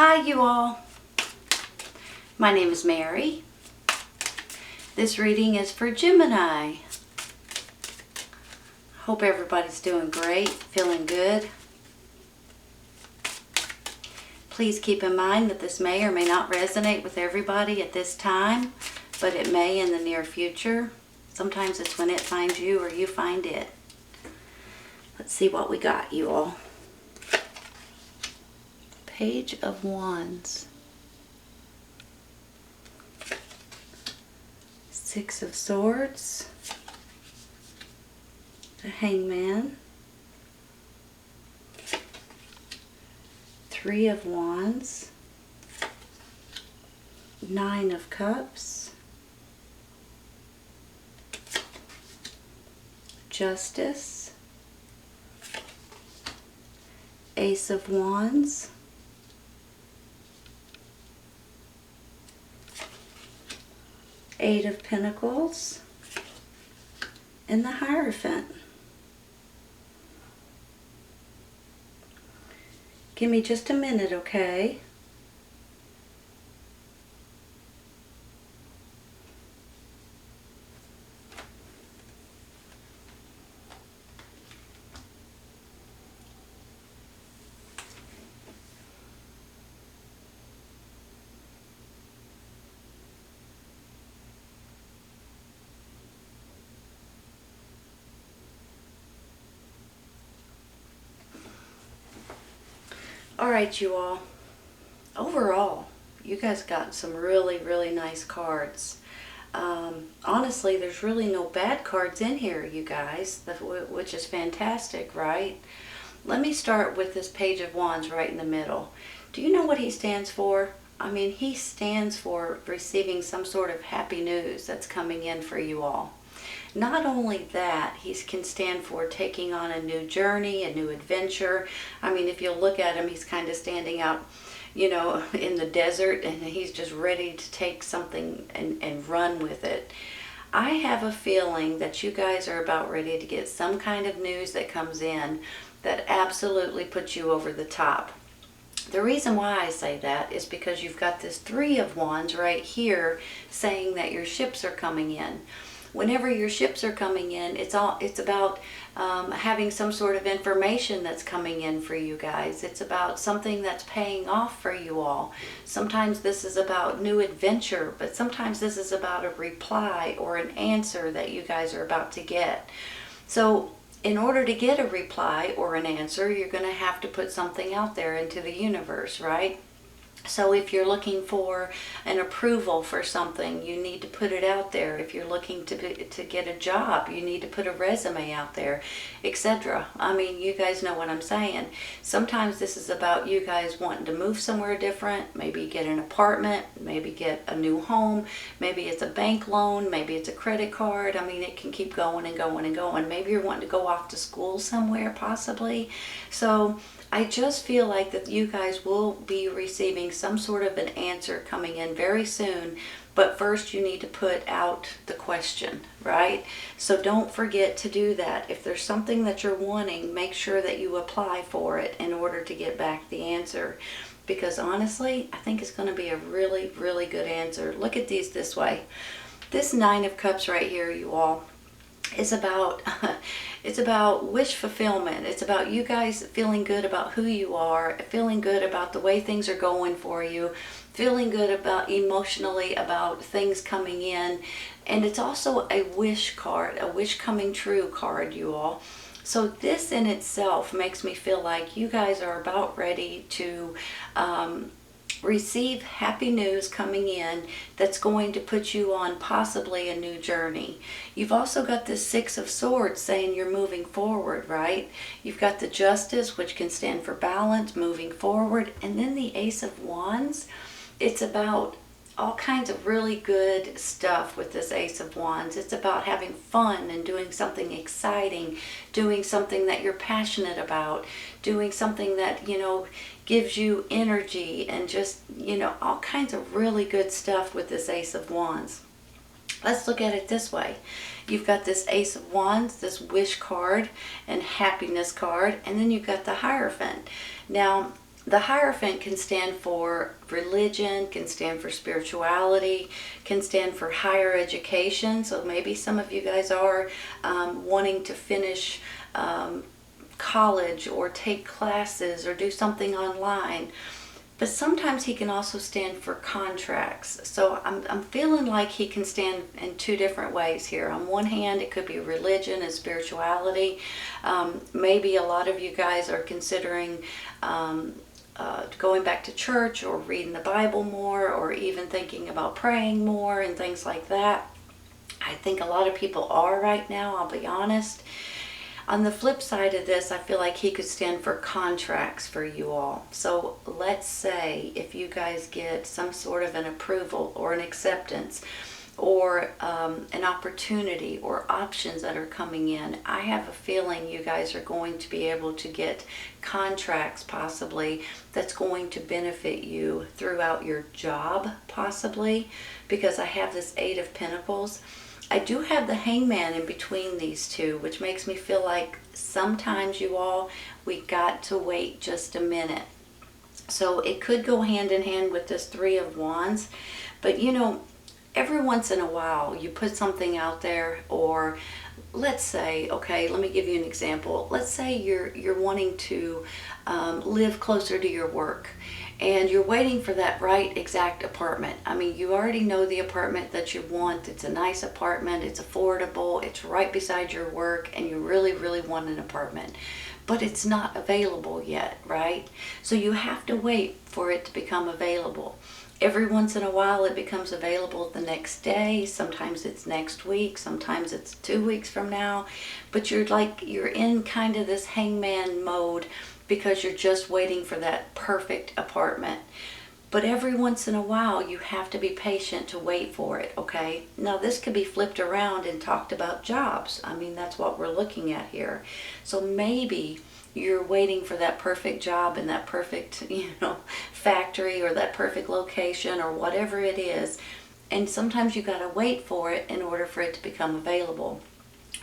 Hi you all, my name is Mary. This reading is for Gemini. Hope everybody's doing great, feeling good. Please keep in mind that this may or may not resonate with everybody at this time, but it may in the near future. Sometimes it's when it finds you or you find it. Let's see what we got, you all. Page of Wands, Six of Swords, the Hangman, Three of Wands, Nine of Cups, Justice, Ace of Wands, Eight of Pentacles, and the Hierophant. Give me just a minute, okay? Alright, you all. Overall, you guys got some really nice cards. Honestly, there's really no bad cards in here, you guys, which is fantastic, right? Let me start with this Page of Wands right in the middle. Do you know what he stands for? I mean, he stands for receiving some sort of happy news that's coming in for you all. Not only that, he can stand for taking on a new journey, a new adventure. I mean, if you look at him, he's kind of standing out, you know, in the desert, and he's just ready to take something and run with it. I have a feeling that you guys are about ready to get some kind of news that comes in that absolutely puts you over the top. The reason why I say that is because you've got this Three of Wands right here saying that your ships are coming in. Whenever your ships are coming in, it's about having some sort of information that's coming in for you guys. It's about something that's paying off for you all. Sometimes this is about new adventure, but sometimes this is about a reply or an answer that you guys are about to get. So in order to get a reply or an answer, you're going to have to put something out there into the universe, right? So if you're looking for an approval for something, you need to put it out there. If you're looking to get a job, you need to put a resume out there, etc. I mean, you guys know what I'm saying. Sometimes this is about you guys wanting to move somewhere different, maybe get an apartment, maybe get a new home, maybe it's a bank loan, maybe it's a credit card. I mean, it can keep going and going and going. Maybe you're wanting to go off to school somewhere, possibly. So I just feel like that you guys will be receiving some sort of an answer coming in very soon, but first you need to put out the question, right? So don't forget to do that. If there's something that you're wanting, make sure that you apply for it in order to get back the answer. Because honestly, I think it's going to be a really good answer. Look at these this way. This Nine of Cups right here, you all, is about it's about wish fulfillment. It's about you guys feeling good about who you are, feeling good about the way things are going for you, feeling good about emotionally about things coming in. And it's also a wish card, a wish coming true card, you all. So this in itself makes me feel like you guys are about ready to receive happy news coming in that's going to put you on possibly a new journey. You've also got this Six of Swords saying you're moving forward, right? You've got the Justice, which can stand for balance, moving forward, and then the Ace of Wands. It's about all kinds of really good stuff with this Ace of Wands. It's about having fun and doing something exciting, doing something that you're passionate about, doing something that, you know, gives you energy, and just, you know, all kinds of really good stuff with this Ace of Wands. Let's look at it this way. You've got this Ace of Wands, this wish card and happiness card, and then you've got the Hierophant. Now, The Hierophant can stand for religion, can stand for spirituality, can stand for higher education. So maybe some of you guys are wanting to finish college or take classes or do something online. But sometimes he can also stand for contracts. So I'm feeling like he can stand in two different ways here. On one hand, it could be religion and spirituality. Maybe a lot of you guys are considering going back to church or reading the Bible more, or even thinking about praying more and things like that. I think a lot of people are right now, I'll be honest. On the flip side of this, I feel like he could stand for contracts for you all. So let's say if you guys get some sort of an approval or an acceptance or an opportunity or options that are coming in, I have a feeling you guys are going to be able to get contracts possibly that's going to benefit you throughout your job possibly, because I have this Eight of Pentacles. I do have the Hangman in between these two, which makes me feel like sometimes you all, we got to wait just a minute. So it could go hand in hand with this Three of Wands. But you know, every once in a while you put something out there, or let's say, okay, let me give you an example. Let's say you're wanting to live closer to your work, and you're waiting for that right exact apartment. I mean, you already know the apartment that you want. It's a nice apartment, it's affordable, it's right beside your work, and you really, really want an apartment. But it's not available yet, right? So you have to wait for it to become available. Every once in a while it becomes available the next day. Sometimes it's next week, sometimes it's 2 weeks from now. But you're in kind of this hangman mode because you're just waiting for that perfect apartment. But every once in a while you have to be patient to wait for it, okay? Now this could be flipped around and talked about jobs. I mean, that's what we're looking at here. So maybe you're waiting for that perfect job in that perfect, factory, or that perfect location, or whatever it is. And sometimes you got to wait for it in order for it to become available.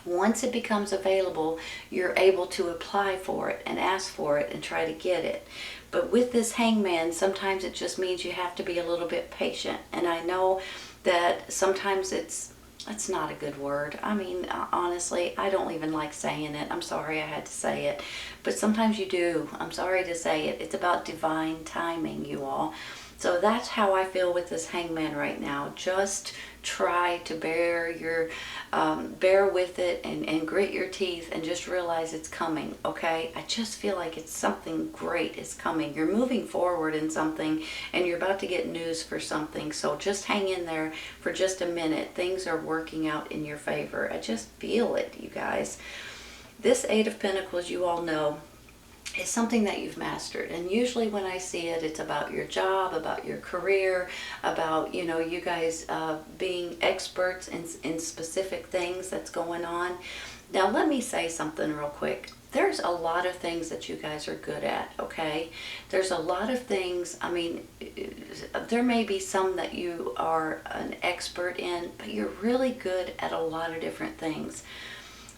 Once it becomes available, you're able to apply for it and ask for it and try to get it. But with this Hangman, sometimes it just means you have to be a little bit patient. And I know that sometimes that's not a good word. I mean, honestly, I don't even like saying it. I'm sorry I had to say it. But sometimes you do. I'm sorry to say it. It's about divine timing, you all. So that's how I feel with this Hangman right now. Just try to bear with it and grit your teeth and just realize it's coming, okay? I just feel like it's something great is coming. You're moving forward in something and you're about to get news for something. So just hang in there for just a minute. Things are working out in your favor. I just feel it, you guys. This Eight of Pentacles, you all know, is something that you've mastered. And usually when I see it, it's about your job, about your career, about, you guys being experts in specific things that's going on. Now, let me say something real quick. There's a lot of things that you guys are good at, okay? There's a lot of things, I mean, there may be some that you are an expert in, but you're really good at a lot of different things.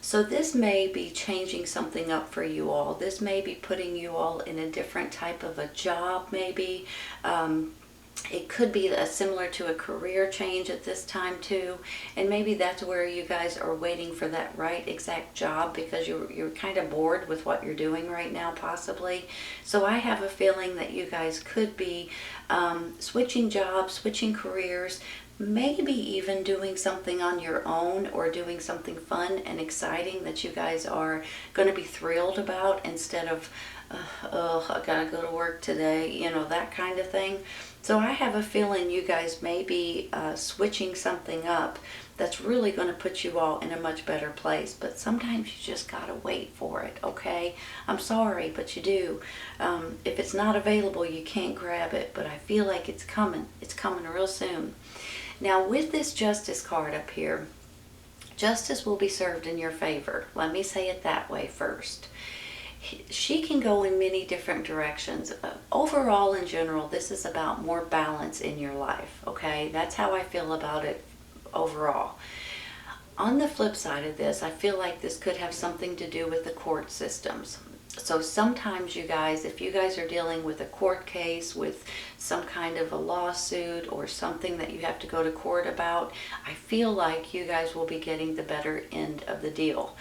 So this may be changing something up for you all. This may be putting you all in a different type of a job, maybe. It could be similar to a career change at this time too. And maybe that's where you guys are waiting for that right exact job because you're kind of bored with what you're doing right now, possibly. So I have a feeling that you guys could be switching jobs, switching careers, maybe even doing something on your own or doing something fun and exciting that you guys are going to be thrilled about instead of, oh, I gotta go to work today, that kind of thing. So I have a feeling you guys may be switching something up that's really going to put you all in a much better place. But sometimes you just gotta wait for it, okay? I'm sorry, but you do. If it's not available, you can't grab it, but I feel like it's coming. It's coming real soon. Now with this Justice card up here, justice will be served in your favor. Let me say it that way first. She can go in many different directions. Overall, in general, this is about more balance in your life, okay? That's how I feel about it overall. On the flip side of this, I feel like this could have something to do with the court systems. So sometimes you guys, if you guys are dealing with a court case, with some kind of a lawsuit or something that you have to go to court about, I feel like you guys will be getting the better end of the deal.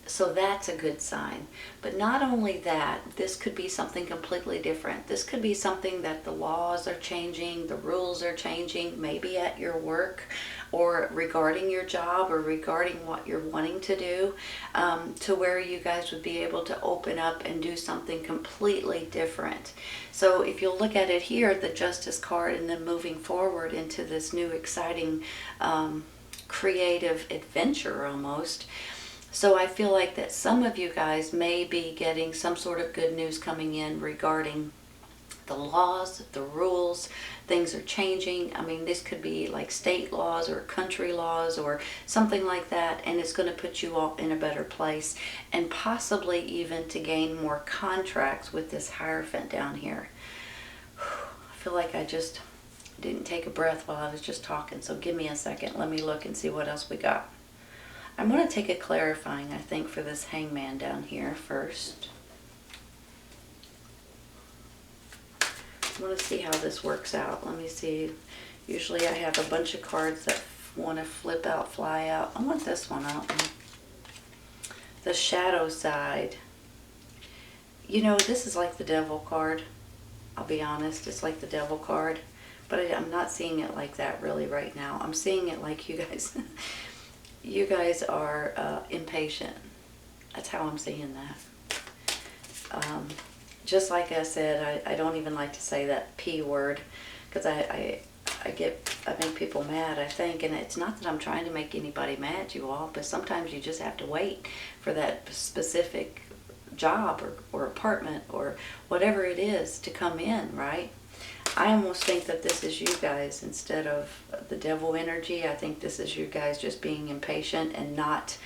So that's a good sign. But not only that, this could be something completely different. This could be something that the laws are changing, the rules are changing, maybe at your work, or regarding your job, or regarding what you're wanting to do, to where you guys would be able to open up and do something completely different. So if you'll look at it here, the Justice card, and then moving forward into this new exciting creative adventure almost. So I feel like that some of you guys may be getting some sort of good news coming in regarding the laws, the rules, things are changing. I mean, this could be like state laws or country laws or something like that, and it's going to put you all in a better place, and possibly even to gain more contracts with this Hierophant down here. I feel like I just didn't take a breath while I was just talking, so give me a second. Let me look and see what else we got. I'm going to take a clarifying, I think, for this Hangman down here first. I want to see how this works out. Let me see. Usually I have a bunch of cards that want to flip out, fly out. I want this one out. The Shadow Side. You know, this is like the Devil card. I'll be honest, it's like the Devil card. But I'm not seeing it like that really right now. I'm seeing it like you guys, you guys are impatient. That's how I'm seeing that. Just like I said, I don't even like to say that P word, because I make people mad, I think, and it's not that I'm trying to make anybody mad, you all, but sometimes you just have to wait for that specific job or apartment or whatever it is to come in, right? I almost think that this is you guys instead of the Devil energy. I think this is you guys just being impatient and not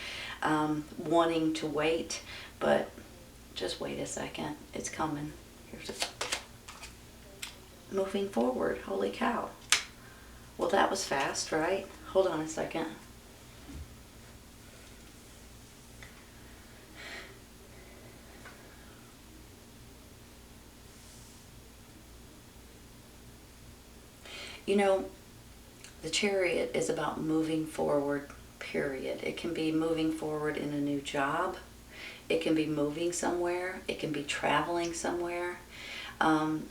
wanting to wait, but just wait a second. It's coming. Here's it. Moving forward. Holy cow. Well, that was fast, right? Hold on a second. You know, the Chariot is about moving forward, period. It can be moving forward in a new job. It can be moving somewhere. It can be traveling somewhere.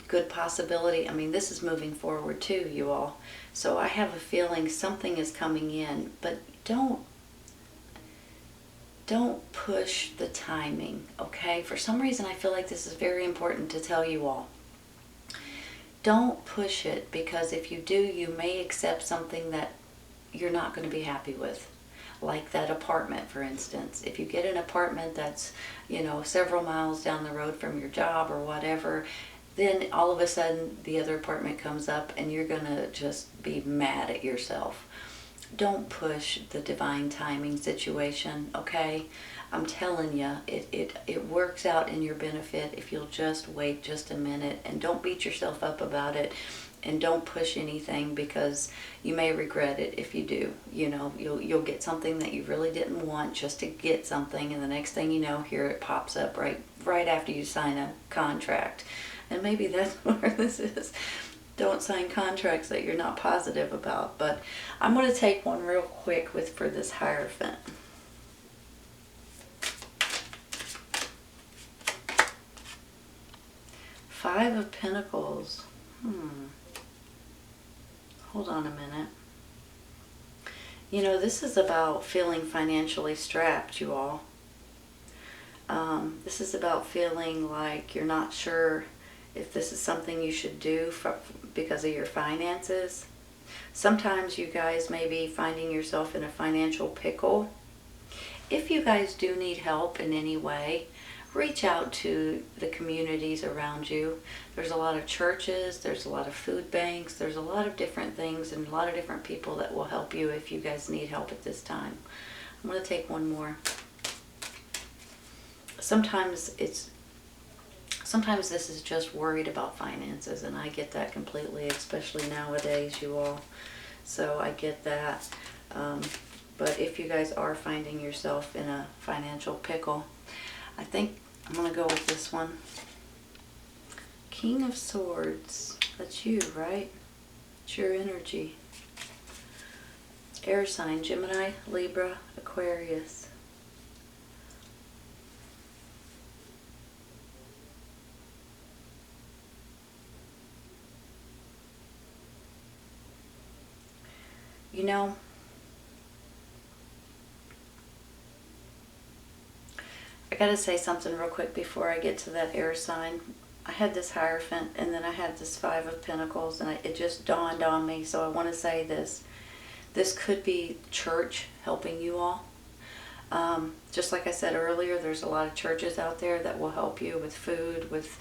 Good possibility. I mean, this is moving forward too, you all. So I have a feeling something is coming in, but don't push the timing, okay? For some reason, I feel like this is very important to tell you all. Don't push it, because if you do, you may accept something that you're not going to be happy with. Like that apartment, for instance. If you get an apartment that's, you know, several miles down the road from your job or whatever, then all of a sudden the other apartment comes up and you're going to just be mad at yourself. Don't push the divine timing situation, okay? I'm telling you, it works out in your benefit if you'll just wait just a minute, and don't beat yourself up about it. And don't push anything, because you may regret it if you do. You know, you'll get something that you really didn't want just to get something, and the next thing you know, here it pops up right after you sign a contract. And maybe that's where this is. Don't sign contracts that you're not positive about. But I'm going to take one real quick for this Hierophant. Five of Pentacles. Hold on a minute. You know, this is about feeling financially strapped, you all. This is about feeling like you're not sure if this is something you should do because of your finances. Sometimes you guys may be finding yourself in a financial pickle. If you guys do need help in any way, reach out to the communities around you. There's a lot of churches, there's a lot of food banks, there's a lot of different things and a lot of different people that will help you if you guys need help at this time. I'm going to take one more. Sometimes this is just worried about finances, and I get that completely, especially nowadays, you all. So I get that. But if you guys are finding yourself in a financial pickle, I think I'm going to go with this one. King of Swords. That's you, right? It's your energy. Air sign, Gemini, Libra, Aquarius. You know, I gotta say something real quick before I get to that air sign. I had this Hierophant, and then I had this Five of Pentacles, and it just dawned on me, so I want to say this. This could be church helping you all. Just like I said earlier, there's a lot of churches out there that will help you with food, with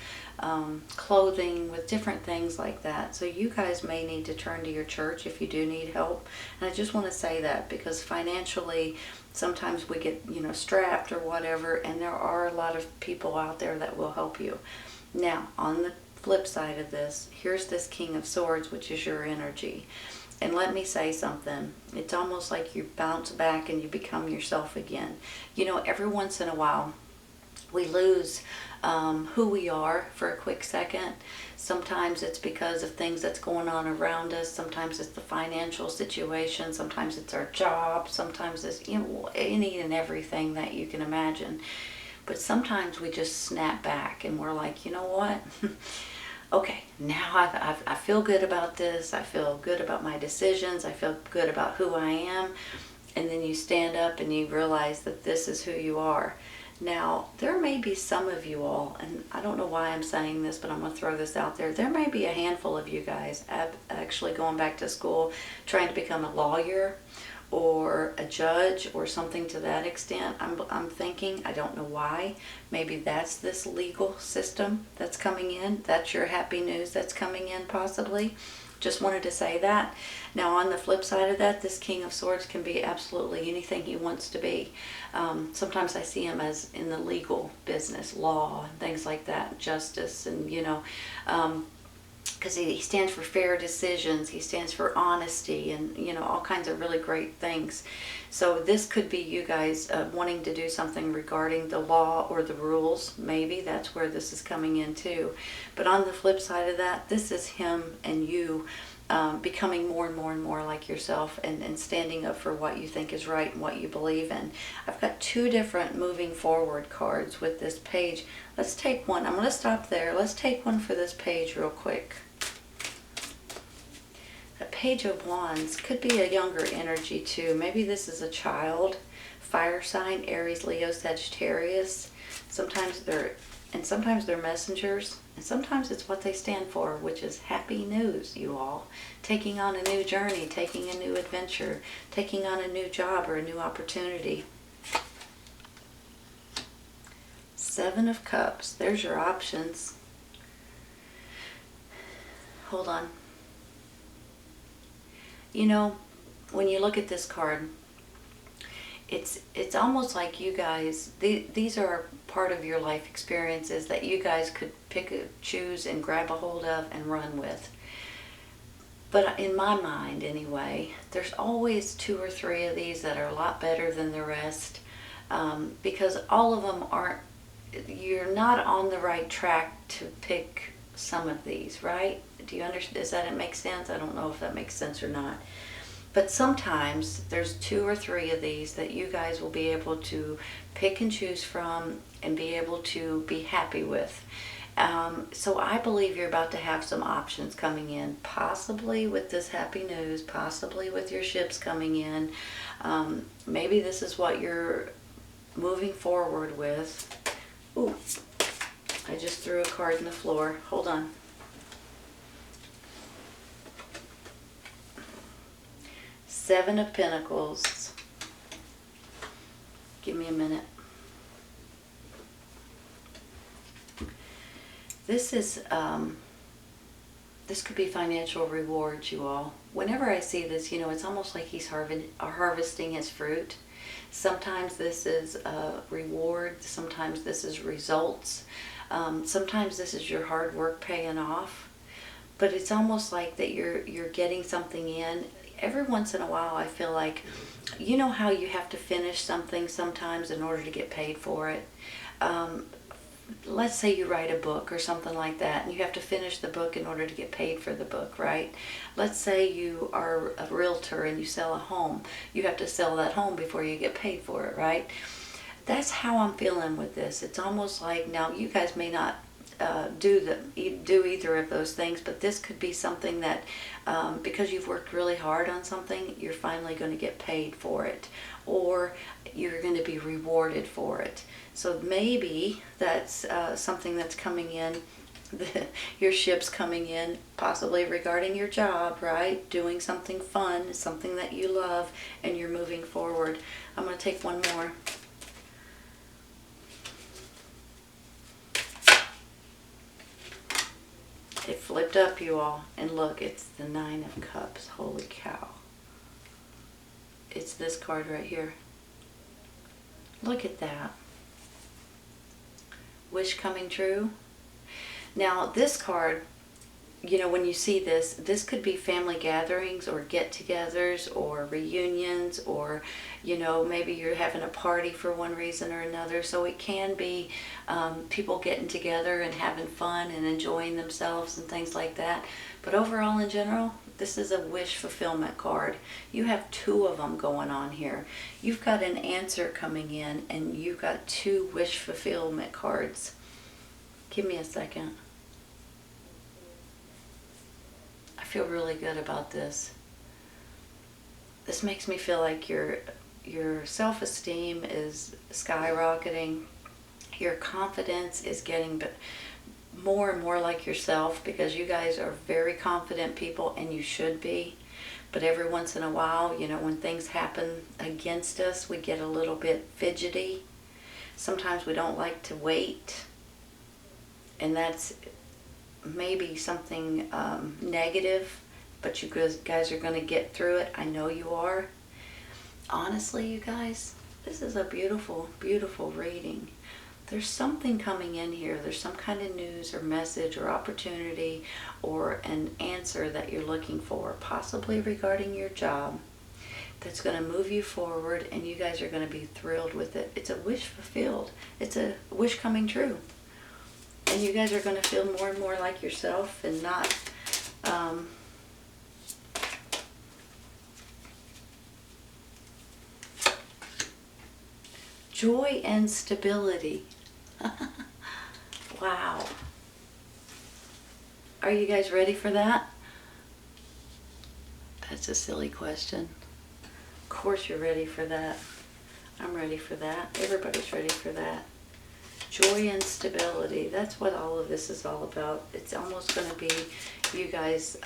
clothing, with different things like that. So you guys may need to turn to your church if you do need help. And I just want to say that because financially, sometimes we get, strapped or whatever, and there are a lot of people out there that will help you. Now, on the flip side of this, here's this King of Swords, which is your energy. And let me say something. It's almost like you bounce back and you become yourself again. Every once in a while, we lose who we are for a quick second. Sometimes it's because of things that's going on around us. Sometimes it's the financial situation. Sometimes it's our job. Sometimes it's any and everything that you can imagine. But sometimes we just snap back and we're like, you know what? Okay, now I feel good about this. I feel good about my decisions. I feel good about who I am. And then you stand up and you realize that this is who you are. Now, there may be some of you all, and I don't know why I'm saying this, but I'm going to throw this out there. There may be a handful of you guys actually going back to school, trying to become a lawyer or a judge or something to that extent. I'm thinking, I don't know why. Maybe that's this legal system that's coming in. That's your happy news that's coming in possibly. Just wanted to say that. Now on the flip side of that, this King of Swords can be absolutely anything he wants to be. Sometimes I see him as in the legal business, law and things like that, justice, and because he stands for fair decisions, he stands for honesty, and all kinds of really great things. So this could be you guys wanting to do something regarding the law or the rules. Maybe that's where this is coming in too. But on the flip side of that, this is him and you becoming more and more and more like yourself, and standing up for what you think is right and what you believe in. I've got two different moving forward cards with this page. Let's take one. I'm going to stop there. Let's take one for this page real quick. The Page of Wands could be a younger energy too. Maybe this is a child, fire sign, Aries, Leo, Sagittarius. Sometimes they're messengers, and sometimes it's what they stand for, which is happy news, you all. Taking on a new journey, taking a new adventure, taking on a new job or a new opportunity. Seven of Cups. There's your options. Hold on. When you look at this card, it's almost like you guys, these are part of your life experiences that you guys could choose and grab a hold of and run with. But in my mind anyway, there's always two or three of these that are a lot better than the rest, because all of them you're not on the right track to pick some of these, right? Do you understand? Does that make sense? I don't know if that makes sense or not. But sometimes there's two or three of these that you guys will be able to pick and choose from and be able to be happy with. So I believe you're about to have some options coming in, possibly with this happy news, possibly with your ships coming in. Maybe this is what you're moving forward with. Ooh, I just threw a card on the floor. Hold on. Seven of Pentacles. Give me a minute. This is, this could be financial rewards, you all. Whenever I see this, it's almost like he's harvesting his fruit. Sometimes this is a reward. Sometimes this is results. Sometimes this is your hard work paying off. But it's almost like that you're getting something in. Every once in a while, I feel like, how you have to finish something sometimes in order to get paid for it. let's say you write a book or something like that, and you have to finish the book in order to get paid for the book, right? Let's say you are a realtor and you sell a home. You have to sell that home before you get paid for it, right? That's how I'm feeling with this. It's almost like, now you guys may not do either of those things, but this could be something that because you've worked really hard on something, you're finally going to get paid for it, or you're going to be rewarded for it. So maybe that's something that's coming in. Your ship's coming in, possibly regarding your job, right? Doing something fun, something that you love, and you're moving forward. I'm going to take one more. It flipped up, you all, and look, it's the Nine of Cups. Holy cow. It's this card right here. Look at that. Wish coming true. Now, this card, you know, when you see this, this could be family gatherings or get-togethers or reunions, or, you know, maybe you're having a party for one reason or another. So it can be people getting together and having fun and enjoying themselves and things like that. But overall, in general, this is a wish fulfillment card. You have two of them going on here. You've got an answer coming in, and you've got two wish fulfillment cards. Give me a second. I feel really good about this. This makes me feel like your self-esteem is skyrocketing. Your confidence is getting more and more like yourself, because you guys are very confident people, and you should be. But every once in a while, you know, when things happen against us, we get a little bit fidgety. Sometimes we don't like to wait, and that's maybe something negative, but you guys are going to get through it. I know you are. Honestly, you guys, this is a beautiful, beautiful reading. There's something coming in here. There's some kind of news or message or opportunity or an answer that you're looking for, possibly regarding your job, that's going to move you forward, and you guys are going to be thrilled with it. It's a wish fulfilled. It's a wish coming true. And you guys are going to feel more and more like yourself, and not joy and stability. Wow. Are you guys ready for that? That's a silly question. Of course you're ready for that. I'm ready for that. Everybody's ready for that. Joy and stability. That's what all of this is all about. It's almost going to be you guys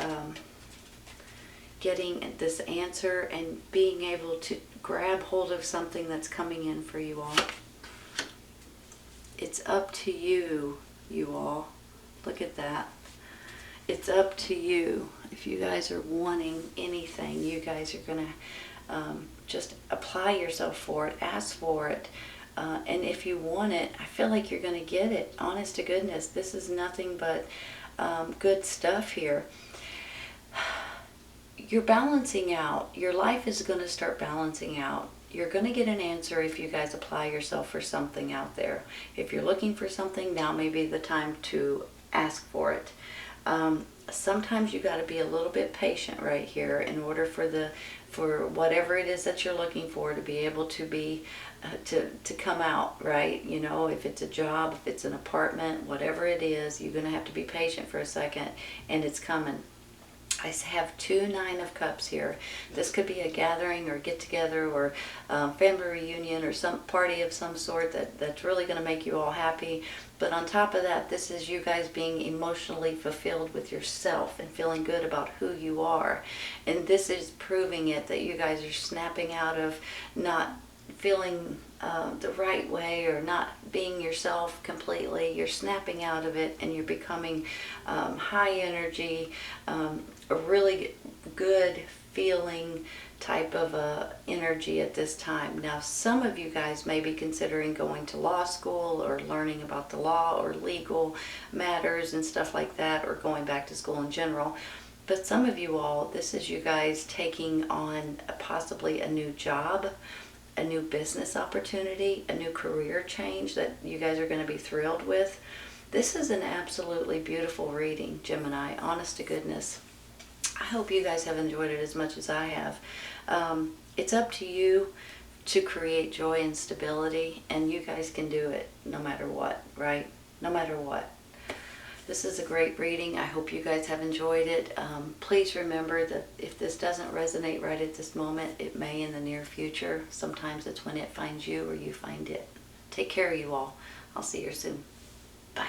getting this answer and being able to grab hold of something that's coming in for you all. It's up to you, you all. Look at that. It's up to you. If you guys are wanting anything, you guys are going to just apply yourself for it, ask for it. And if you want it, I feel like you're going to get it. Honest to goodness, this is nothing but good stuff here. You're balancing out. Your life is going to start balancing out. You're going to get an answer if you guys apply yourself for something out there. If you're looking for something, now may be the time to ask for it. Sometimes you got to be a little bit patient right here in order for whatever it is that you're looking for to be able to be to come out, right? You know, if it's a job, if it's an apartment, whatever it is, you're going to have to be patient for a second, and it's coming. I have two Nine of Cups here. This could be a gathering or get together or family reunion or some party of some sort that's really going to make you all happy. But on top of that, this is you guys being emotionally fulfilled with yourself and feeling good about who you are. And this is proving it, that you guys are snapping out of not feeling the right way or not being yourself completely. You're snapping out of it, and you're becoming high energy, a really good feeling type of energy at this time. Now, some of you guys may be considering going to law school or learning about the law or legal matters and stuff like that, or going back to school in general. But some of you all, this is you guys taking on possibly a new job, a new business opportunity, a new career change that you guys are going to be thrilled with. This is an absolutely beautiful reading, Gemini, honest to goodness. I hope you guys have enjoyed it as much as I have. It's up to you to create joy and stability, and you guys can do it no matter what, right? No matter what. This is a great reading. I hope you guys have enjoyed it. Please remember that if this doesn't resonate right at this moment, it may in the near future. Sometimes it's when it finds you or you find it. Take care of you all. I'll see you soon. Bye.